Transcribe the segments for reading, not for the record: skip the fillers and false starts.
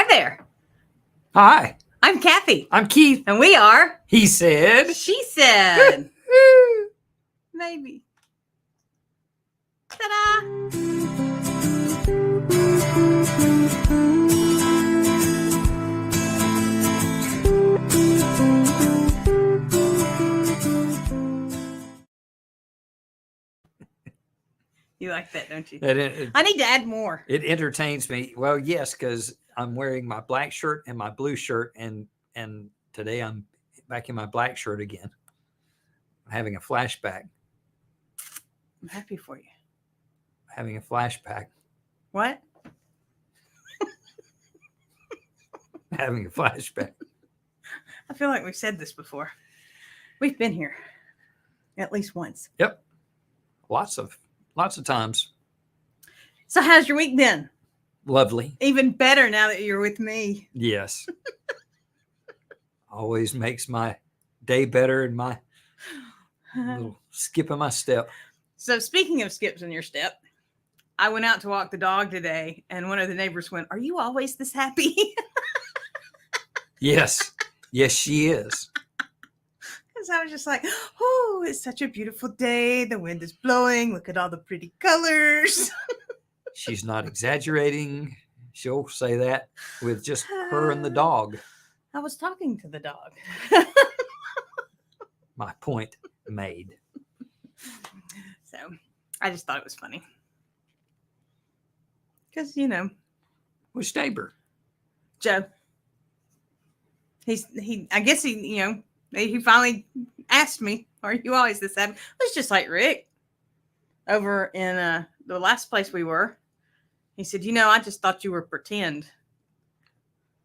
there. Hi, I'm Kathy. I'm Keith. And we are. He said. She said. Maybe. Ta-da! You like that, don't you? I need to add more. It entertains me. Well, yes, because I'm wearing my black shirt and my blue shirt, and today I'm back in my black shirt again. I'm having a flashback. I'm happy for you. Having a flashback. What? Having a flashback. I feel like we've said this before. We've been here at least once. Yep. Lots of times. So how's your week been? Lovely. Even better now that you're with me. Yes. Always makes my day better and my little skip in my step. So speaking of skips in your step, I went out to walk the dog today, and one of the neighbors went, "Are you always this happy?" Yes. Yes, she is. Because I was just like, "Oh, it's such a beautiful day. The wind is blowing. Look at all the pretty colors." She's not exaggerating. She'll say that with just her and the dog. I was talking to the dog. My point made. So I just thought it was funny. Because, Which neighbor? Joe. I guess he finally asked me, "Are you always this happy?" It's just like Rick over in the last place we were. He said, "I just thought you were pretend."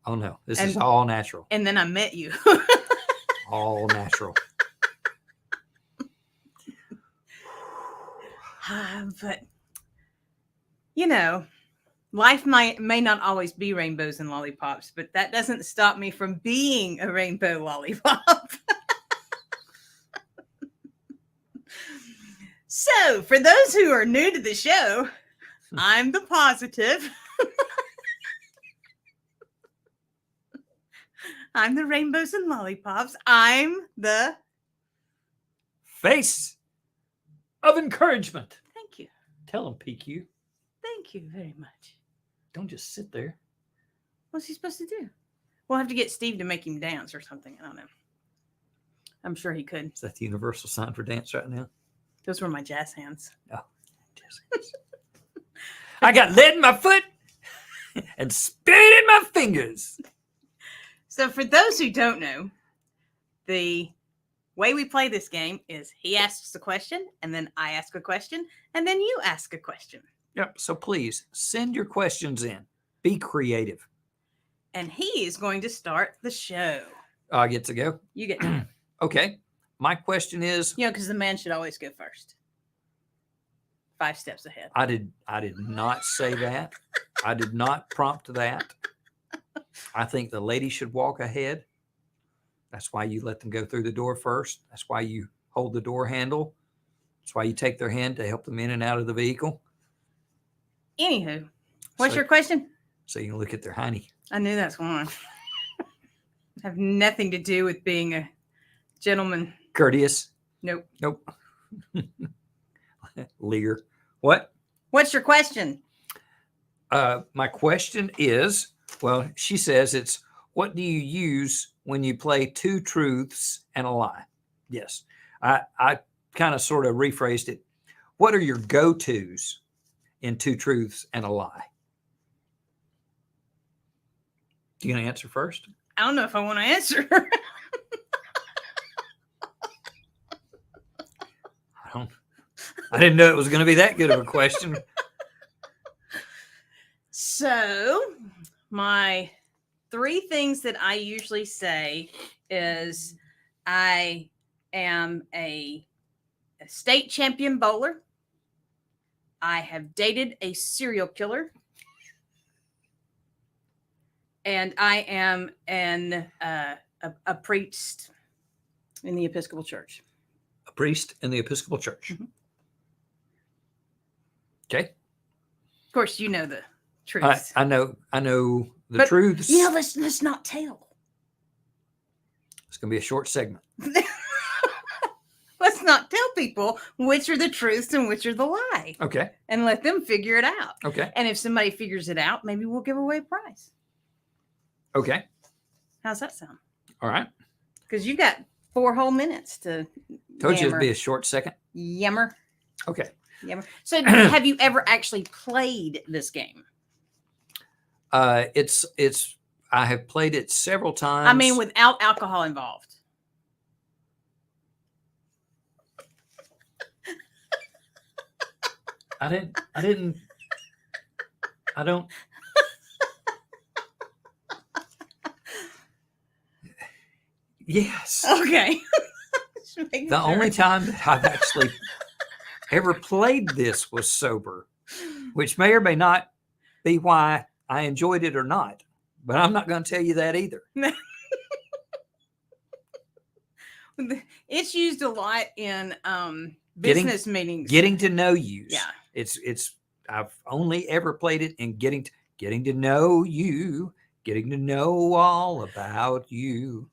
Oh no, this is all natural. And then I met you. All natural. But life may not always be rainbows and lollipops, but that doesn't stop me from being a rainbow lollipop. So, for those who are new to the show, I'm the positive. I'm the rainbows and lollipops. I'm the face of encouragement. Thank you. Tell him, PQ. Thank you very much. Don't just sit there. What's he supposed to do? We'll have to get Steve to make him dance or something. I don't know. I'm sure he could. Is that the universal sign for dance right now? Those were my jazz hands. Oh, jazz hands. I got lead in my foot and spirit in my fingers. So for those who don't know, the way we play this game is he asks a question, and then I ask a question, and then you ask a question. Yep. So please send your questions in. Be creative. And he is going to start the show. I get to go? You get to. Okay. My question is... because the man should always go first. 5 steps ahead. I did not say that. I did not prompt that. I think the lady should walk ahead. That's why you let them go through the door first. That's why you hold the door handle. That's why you take their hand to help them in and out of the vehicle. Anywho, what's your question? So you can look at their hiney. I knew that's one. Have nothing to do with being a gentleman. Courteous. Nope. Lear. What? What's your question? My question is, well, she says it's, what do you use when you play 2 truths and a lie? Yes. I kind of sort of rephrased it. What are your go-tos in 2 truths and a lie? You going to answer first? I don't know if I want to answer. I didn't know it was going to be that good of a question. So, my 3 things that I usually say is I am a state champion bowler. I have dated a serial killer. And I am a priest in the Episcopal Church. A priest in the Episcopal Church. Mm-hmm. Okay. Of course, you know the truths. I know the But, truths. Let's not tell. It's going to be a short segment. Let's not tell people which are the truths and which are the lie, Okay. and let them figure it out. Okay. And if somebody figures it out, maybe we'll give away a prize. Okay. How's that sound? All right. Because you got 4 whole minutes to Told you yammer. it'd be a short second. Yammer. Okay. Yammer. So have you ever actually played this game? It's I have played it several times. I mean, without alcohol involved. I don't. Yes. Okay. The only time that I've actually ever played this was sober, which may or may not be why I enjoyed it or not. But I'm not going to tell you that either. It's used a lot in business meetings. Getting to know you. Yeah. It's I've only ever played it in getting to know you, getting to know all about you.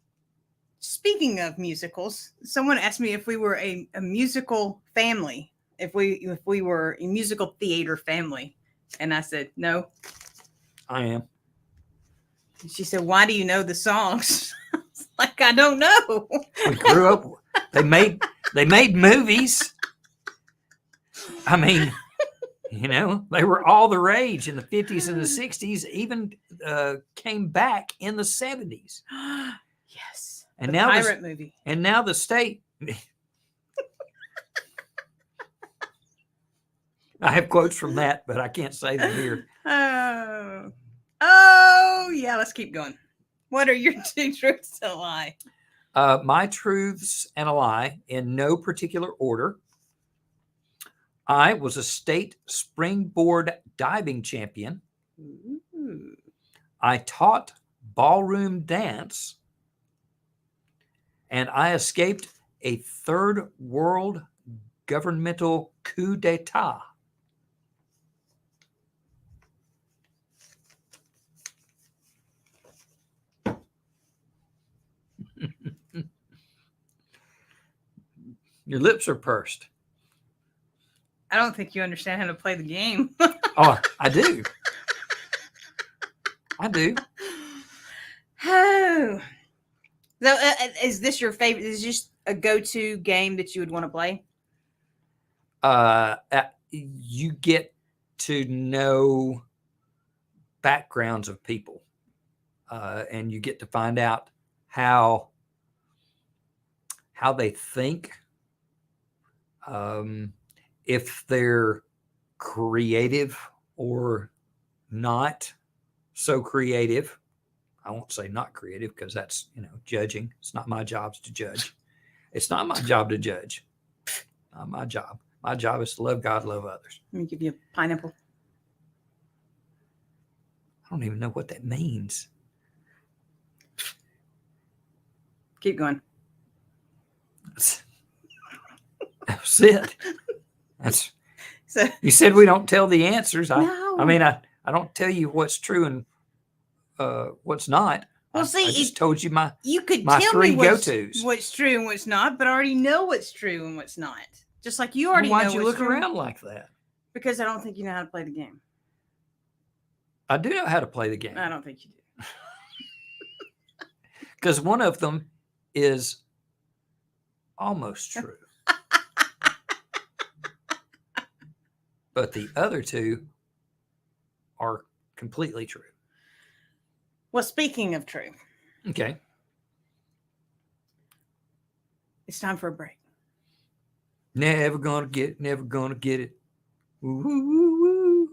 Speaking of musicals, someone asked me if we were a musical family, if we were a musical theater family, and I said no. I am. She said, "Why do you know the songs?" Like, I don't know. We grew up. They made movies. I mean, they were all the rage in the 50s and the 60s. Even came back in the 70s. Yes. And the now pirate movie. And now the state. I have quotes from that, but I can't say them here. Oh, yeah. Let's keep going. What are your 2 truths and a lie? My truths and a lie in no particular order. I was a state springboard diving champion. Ooh. I taught ballroom dance. And I escaped a third world governmental coup d'etat. Your lips are pursed. I don't think you understand how to play the game. Oh, I do. I do. Oh. So, is this your favorite? Is this just a go-to game that you would want to play? You get to know backgrounds of people, and you get to find out how they think, if they're creative or not so creative. I won't say not creative because that's, judging. It's not my job to judge. It's not my job to judge. Not my job. My job is to love God, love others. Let me give you a pineapple. I don't even know what that means. Keep going. That's it. So you said we don't tell the answers. No. I mean, I don't tell you what's true and what's not. Well, I just told you you could my tell 3 me go-tos. what's true and what's not, but I already know what's true and what's not. Just like you already Why'd know you what's look true. around like that? Because I don't think you know how to play the game. I do know how to play the game. I don't think you do. Because one of them is almost true. But the other 2 are completely true. Well, speaking of true, Okay. it's time for a break. Never gonna get it. Woo, woo, woo, woo.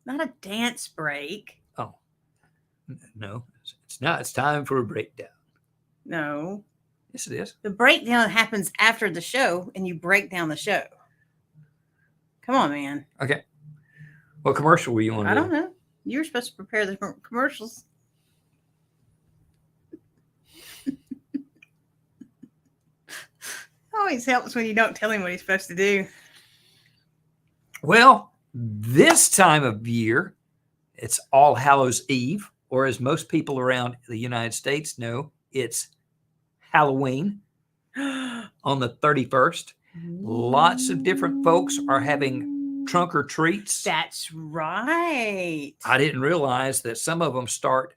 Not a dance break. Oh, no, it's not. It's time for a breakdown. No. Yes, it is. The breakdown happens after the show, and you break down the show. Come on, man. Okay. What commercial were you on? I don't know. You were supposed to prepare the commercials. Always helps when you don't tell him what he's supposed to do. Well, this time of year It's All Hallows Eve, or as most people around the United States know, it's Halloween on the 31st. Lots of different folks are having trunk or treats. That's right. I didn't realize that some of them start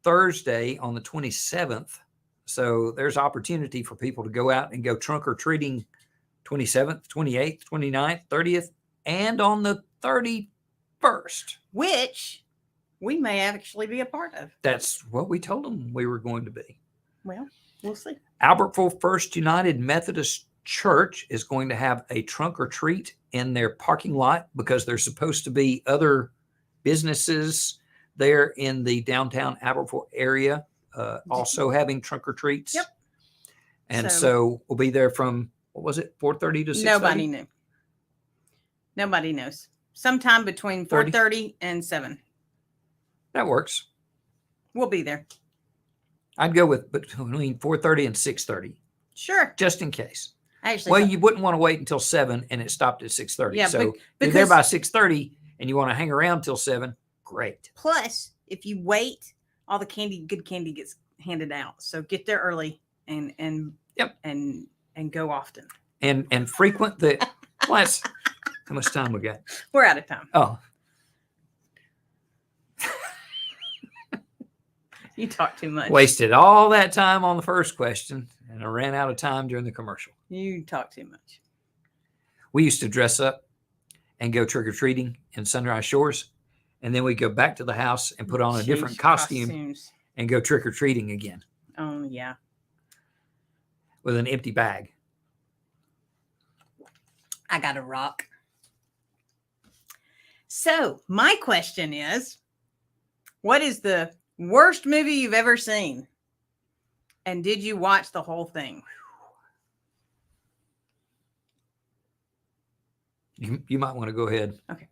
Thursday on the 27th. So there's opportunity for people to go out and go trunk or treating 27th, 28th, 29th, 30th, and on the 31st. Which we may actually be a part of. That's what we told them we were going to be. Well, we'll see. Albertville First United Methodist Church is going to have a trunk or treat in their parking lot because there's supposed to be other businesses there in the downtown Albertville area also having trunk or treats. Yep. And so we'll be there from, what was it, 4:30 to 6:30? Nobody knew. Nobody knows. Sometime between 4:30 and 7. That works. We'll be there. I'd go with between 4:30 and 6:30, Sure. just in case. Actually, Well, you wouldn't want to wait until 7 and it stopped at 6:30. Yeah, so if you're because there by 6:30 and you want to hang around till 7, great. plus, if you wait, all the good candy gets handed out. So get there early and Yep. and go often. And frequent the plus. How much time we got? We're out of time. Oh, You talk too much. wasted all that time on the first question and I ran out of time during the commercial. You talk too much. We used to dress up and go trick-or-treating in Sunrise Shores. And then we go back to the house and put on a different costume Costumes. and go trick-or-treating again Oh, yeah. with an empty bag. I got a rock. So my question is, what is the worst movie you've ever seen? And did you watch the whole thing? You might want to go ahead. Okay.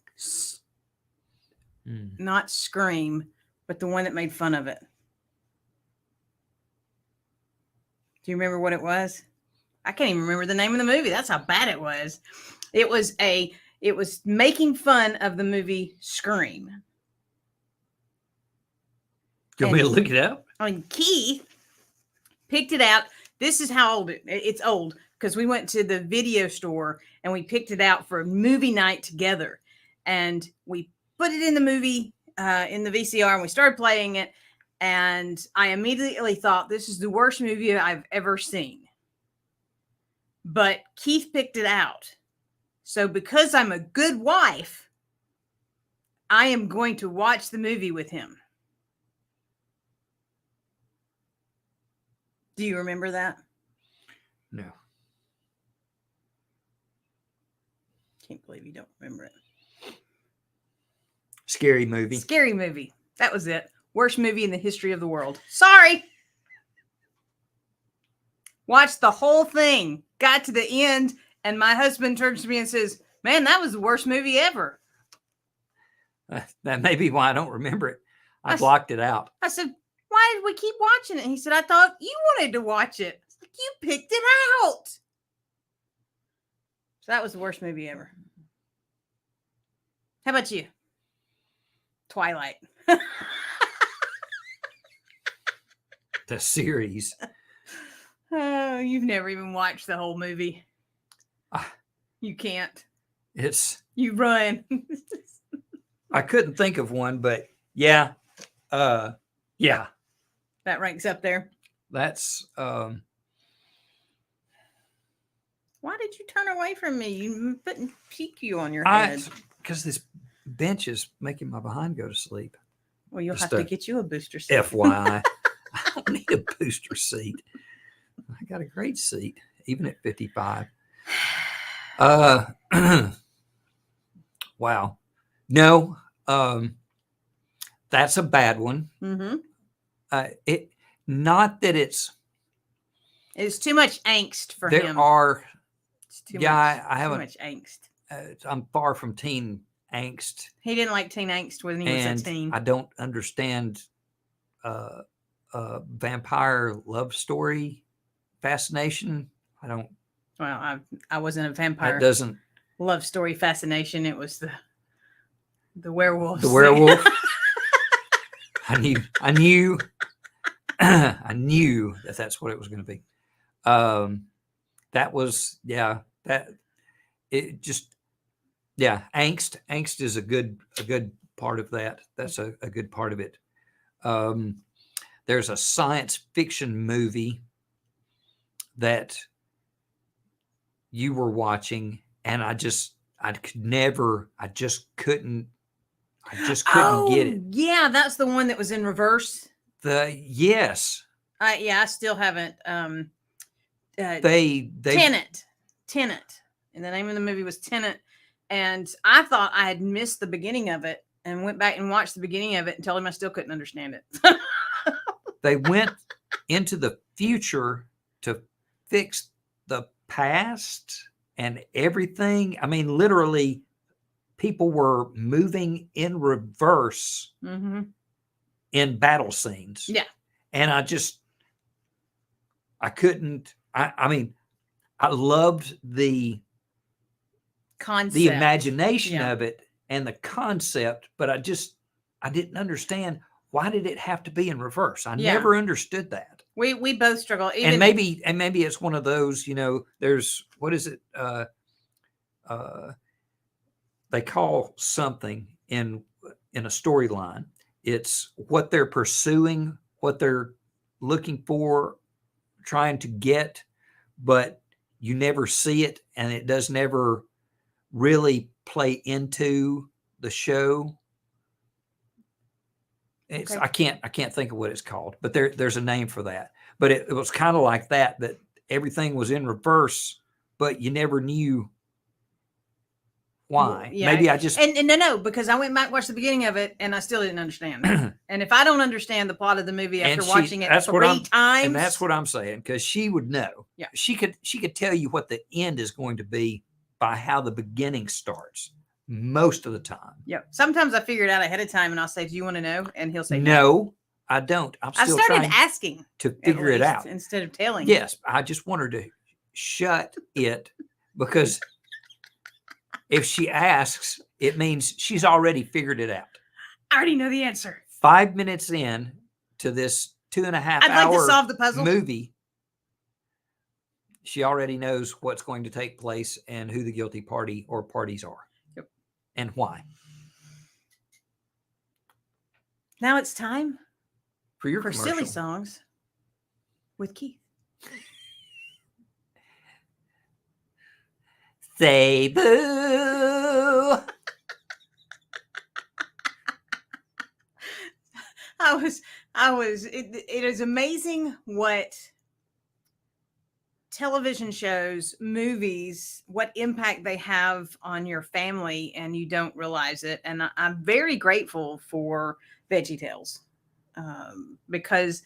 Mm. Not Scream, but the one that made fun of it. Do you remember what it was? I can't even remember the name of the movie. That's how bad it was. It was making fun of the movie Scream. Do you want me to look it up? I mean, Keith picked it out. This is how old it's old because we went to the video store and we picked it out for a movie night together. And we put it in the movie, in the VCR, and we started playing it. And I immediately thought, this is the worst movie I've ever seen. But Keith picked it out. So because I'm a good wife, I am going to watch the movie with him. Do you remember that? No. Can't believe you don't remember it. Scary movie. Scary movie. That was it. Worst movie in the history of the world. Sorry. Watched the whole thing. Got to the end, and my husband turns to me and says, "Man, that was the worst movie ever." That may be why I don't remember it. I That's- blocked it out. I said, "Why did we keep watching it?" And he said, "I thought you wanted to watch it." I was like, "You picked it out." So that was the worst movie ever. How about you? Twilight. The series. Oh, you've never even watched the whole movie. Ah. You can't. It's You run. I couldn't think of one, but yeah. Yeah. That ranks up there. That's Why did you turn away from me? You putting PQ on your head. because this bench is making my behind go to sleep. Well, you'll just have to a get you a booster seat. FYI. I don't need a booster seat. I got a great seat, even at 55. Wow. No, that's a bad one. Mm-hmm. It not that it's It's too much angst for there him. are It's too yeah, much, I too haven't much angst. I'm far from teen angst, He didn't like teen angst when he was and a teen. I don't understand vampire love story fascination. I don't. Well, I wasn't a That vampire doesn't. love story fascination. It was the The werewolf. The werewolf. I knew I knew that that's what it was going to be. That was, yeah, that it just, yeah. Angst is a good part of that. That's a good part of it. There's a science fiction movie that you were watching, and I just couldn't get it. Yeah, that's the one that was in reverse. Yes. I still haven't. They Tenet. And the name of the movie was Tenet. And I thought I had missed the beginning of it and went back and watched the beginning of it and told him I still couldn't understand it. they went into the future to fix the past and everything. I mean, literally, people were moving in reverse in battle scenes. Yeah. And I couldn't, I mean, I loved the concept, the imagination of it and the concept, but I didn't understand, why did it have to be in reverse? I never understood that. We both struggle. Even and maybe it's one of those, there's, what is it? They call something in a storyline. It's what they're pursuing, what they're looking for, trying to get, but you never see it, and it does never really play into the show. It's I can't think of what it's called, but there's a name for that. But it was kind of like that everything was in reverse, but you never knew why. Yeah. Maybe I just and no, because I went back and watched the beginning of it and I still didn't understand. And if I don't understand the plot of the movie after watching it 3 times, and that's what I'm saying, because she would know. Yeah, she could tell you what the end is going to be by how the beginning starts most of the time. Yeah. Sometimes I figure it out ahead of time and I'll say, "Do you want to know?" And he'll say, "No, I don't." I started asking to figure it out instead of telling. Yes, I just want her to shut it, because if she asks, it means she's already figured it out. I already know the answer. 5 minutes in to this 2.5 hour I'd like to solve the puzzle movie, she already knows what's going to take place and who the guilty party or parties are. Yep. And why. Now it's time for Silly Songs with Keith. Say boo. It is amazing what television shows, movies, what impact they have on your family, and you don't realize it. And I'm very grateful for VeggieTales, because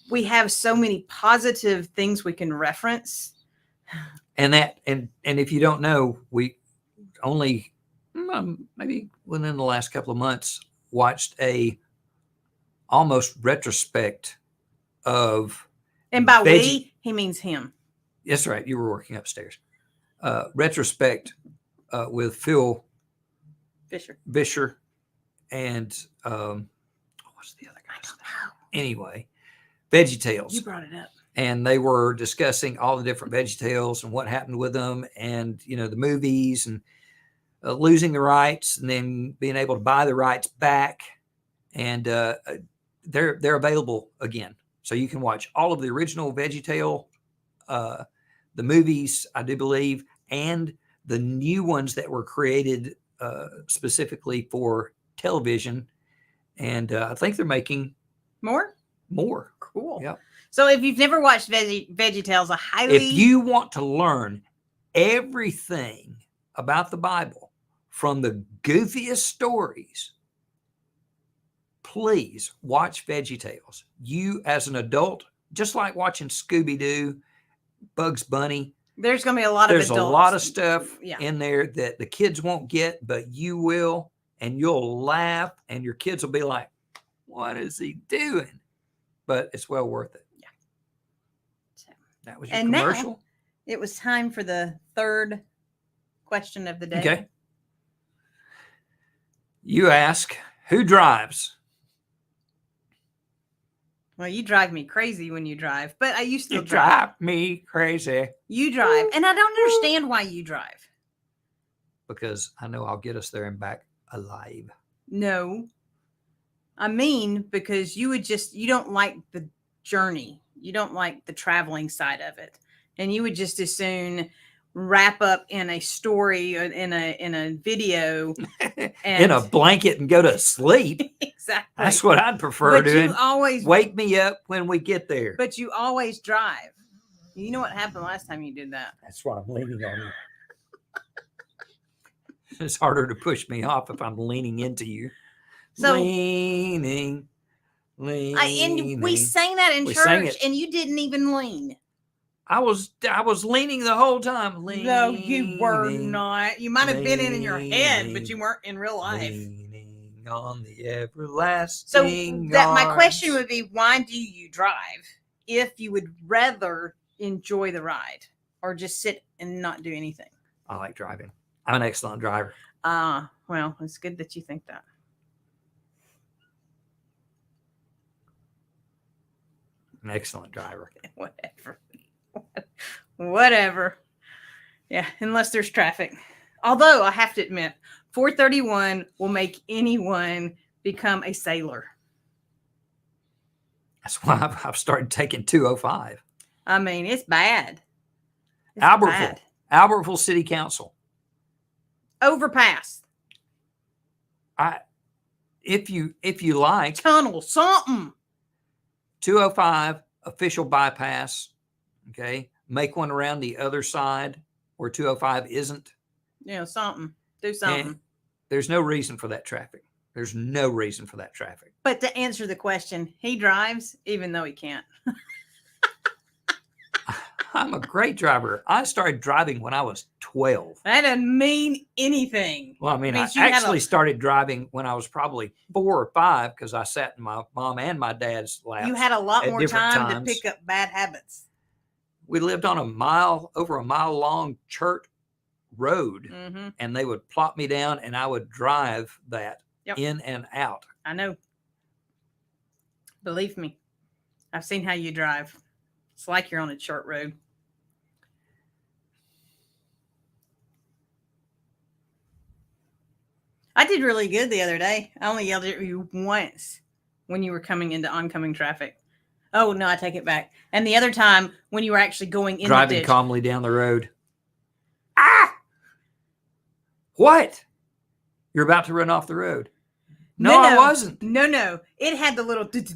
we have so many positive things we can reference. And if you don't know, we only maybe within the last couple of months watched a almost retrospect of, and by we he means him. That's right. You were working upstairs. Retrospect with Phil Vischer and what's the other guy's name? Anyway, VeggieTales. You brought it up. And they were discussing all the different VeggieTales and what happened with them, and the movies, and losing the rights and then being able to buy the rights back, and they're available again, so you can watch all of the original VeggieTale, the movies, I do believe, and the new ones that were created specifically for television, and I think they're making more. Cool. Yeah. So if you've never watched VeggieTales, I highly... If you want to learn everything about the Bible from the goofiest stories, please watch VeggieTales. You, as an adult, just like watching Scooby-Doo, Bugs Bunny, there's going to be a lot of stuff in there that the kids won't get, but you will, and you'll laugh, and your kids will be like, "What is he doing?" But it's well worth it. Yeah. So, that was your commercial. Now it was time for the third question of the day. Okay. You ask, who drives? Well, you drive me crazy when you drive, but you still You drive. drive me crazy. You drive, and I don't understand why you drive. Because I know I'll get us there and back alive. No, I mean because you don't like the journey. You don't like the traveling side of it, and you would just as soon wrap up in a story or in a video In and a blanket and go to sleep. exactly. That's what I'd prefer But doing. you always Wake me up when we get there. But you always drive. You know what happened last time you did that? That's why I'm leaning on you. It's harder to push me off if I'm leaning into you. So leaning. and we sang that in We sang church, it. and you didn't even lean. I was leaning the whole time. Leaning, No, you were not. You might have been in your head, but leaning, you weren't in real life. Leaning on the everlasting. So that my arms. question would be, why do you drive if you would rather enjoy the ride or just sit and not do anything? I like driving. I'm an excellent driver. Well, it's good that you think that. An excellent driver. Whatever. Yeah, unless there's traffic. Although I have to admit, 431 will make anyone become a sailor. That's why I've started taking 205. I mean, it's bad. It's Albertville. bad. Albertville City Council. Overpass. If you like, Tunnel. Something. 205 official bypass. Okay. Make one around the other side where 205 isn't. You know, something. Do something. And there's no reason for that traffic. There's no reason for that traffic. But to answer the question, he drives even though he can't. I'm a great driver. I started driving when I was 12. That doesn't mean anything. Well, I mean, I Means you had actually started driving when I was probably 4 or 5 because I sat in my mom and my dad's lap. You had a lot at more different time times. to pick up bad habits. We lived on over a mile long church road, Mm-hmm. and they would plop me down and I would drive that in and out. I know. Believe me, I've seen how you drive. It's like you're on a short road. I did really good the other day. I only yelled at you once when you were coming into oncoming traffic. Oh, no, I take it back. And the other time when you were actually going in Driving the ditch. calmly down the road. Ah! What? You're about to run off the road. No, I wasn't. No. It had the little this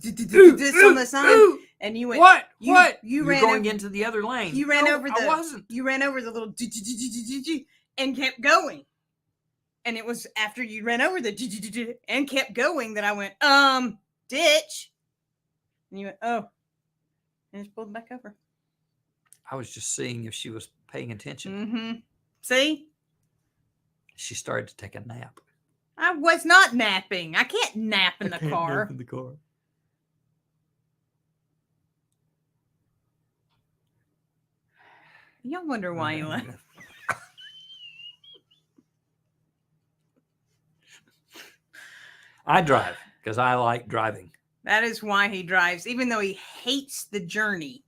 on the sign. And you went, What? You You're ran going over, into the other lane. You ran No, over the. I wasn't. You ran over the little and kept going. And it was after you ran over the and kept going that I went, ditch. And you went, oh, and just pulled back over. I was just seeing if she was paying attention. Mm-hmm. See, She started to take a nap. I was not napping. I can't nap in the car. In the car. Y'all wonder why you left. I drive because I like driving. That is why he drives, even though he hates the journey.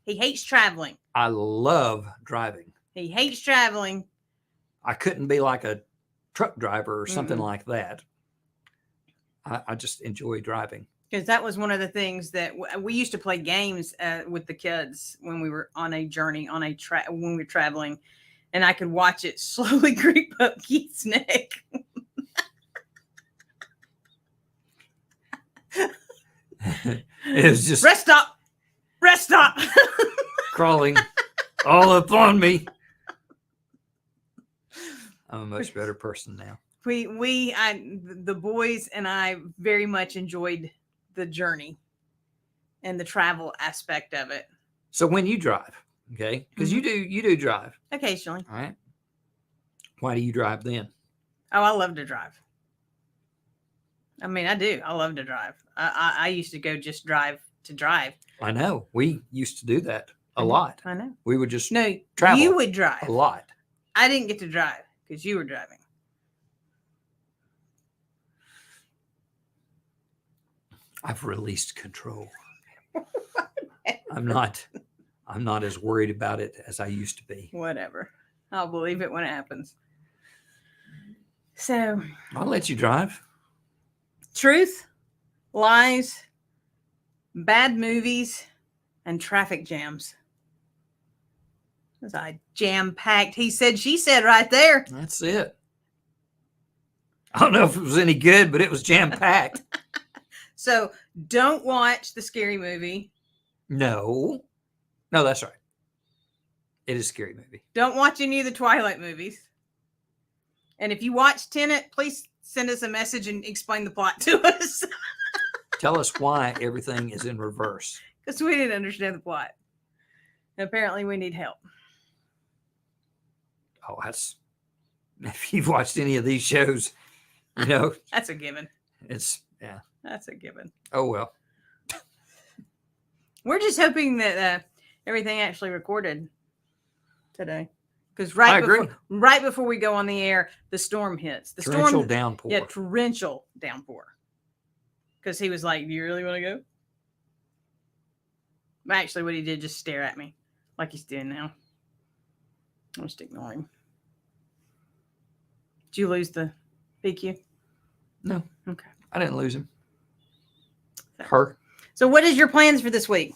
He hates traveling. I love driving. He hates traveling. I couldn't be like a truck driver or something Mm-mm. like that. I just enjoy driving. Because that was one of the things that we used to play games with the kids when we were on a journey, when we were traveling. And I could watch it slowly creep up Keith's neck. It was just Rest stop. crawling all up on me. I'm a much better person now. The boys and I very much enjoyed the journey and the travel aspect of it. So when you drive, okay, because you do drive, Occasionally. all right? Why do you drive then? Oh, I love to drive. I mean, I do. I love to drive. I used to go just drive to drive. I know we used to do that a lot. I know. We would just No, travel you would drive. a lot. I didn't get to drive because you were driving. I've released control. I'm not as worried about it as I used to be. Whatever. I'll believe it when it happens. So, I'll let you drive. truth, lies, bad movies, and traffic jams. It was jam-packed. He said, she said right there. That's it. I don't know if it was any good, but it was jam-packed. So don't watch the scary movie. No, that's right. It is a scary movie. Don't watch any of the Twilight movies. And if you watch Tenet, please send us a message and explain the plot to us. Tell us why everything is in reverse. Because we didn't understand the plot. And apparently we need help. Oh, if you've watched any of these shows, you know, That's a given. yeah. That's a given. Oh, well. We're just hoping that everything actually recorded today. Because I agree. right before we go on the air, the storm hits. The Torrential storm, downpour. yeah, torrential downpour. Because he was like, "Do you really want to go?" Actually, what he did, just stare at me like he's doing now. I'll just ignore him. Did you lose the PQ? No. Okay. I didn't lose him. Her. So what is your plans for this week?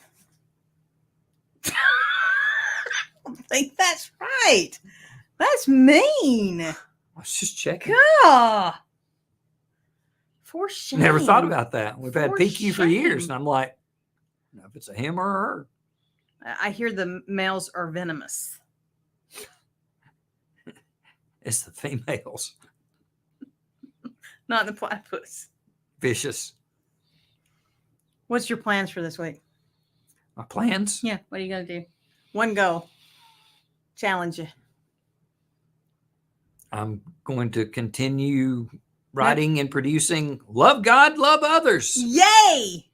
I don't think that's right. That's mean. I was just checking. God. For shame. Never thought about that. We've had For PQ for years, shame. and I'm like, I don't know if it's a him or her. I hear the males are venomous. It's the females. Not the platypus. Vicious. What's your plans for this week? My plans? Yeah, what are you going to do? One goal. Challenge you. I'm going to continue writing and producing Love God, Love Others. Yay!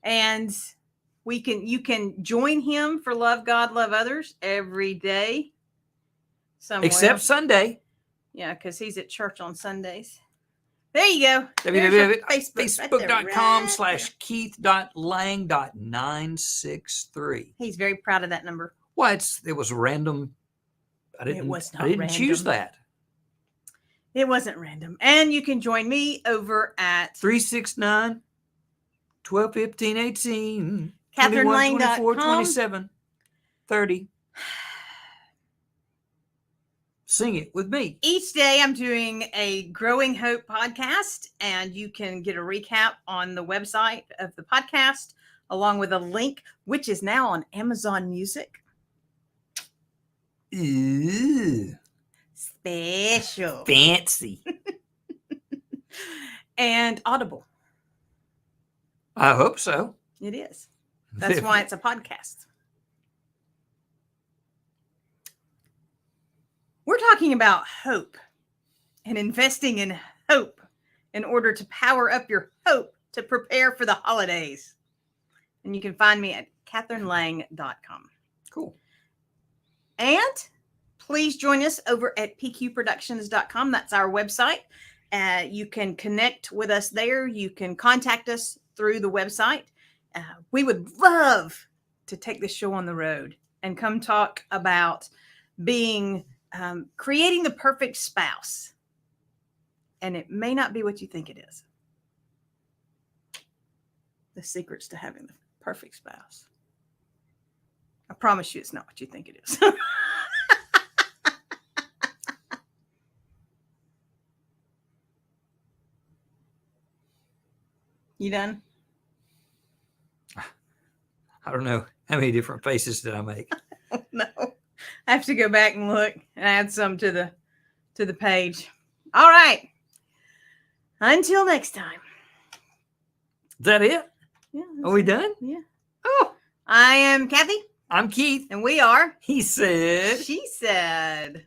And you can join him for Love God, Love Others every day. Somewhere. Except Sunday. Yeah, because he's at church on Sundays. There you go. There's your Facebook.com/keith.lang.963. He's very proud of that number. Well, it was random. I didn't choose that. It wasn't random. And you can join me over at 369 12 15 18 CatherineLang.com. 24 27 30. Sing it with me. Each day I'm doing a Growing Hope podcast, and you can get a recap on the website of the podcast along with a link, which is now on Amazon Music. Ooh. Special. Fancy. And Audible. I hope so. It is. That's why it's a podcast. We're talking about hope and investing in hope in order to power up your hope to prepare for the holidays. And you can find me at CatherineLang.com. Cool. And please join us over at pqproductions.com. That's our website. You can connect with us there. You can contact us through the website. We would love to take this show on the road and come talk about creating the perfect spouse. And it may not be what you think it is. The secrets to having the perfect spouse. I promise you it's not what you think it is. You done? I don't know. How many different faces did I make? No. I have to go back and look and add some to the page. All right. Until next time. Is that it? Yeah. Are we done? Yeah. Oh, I am Kathy. I'm Keith. And we are He said. She Said.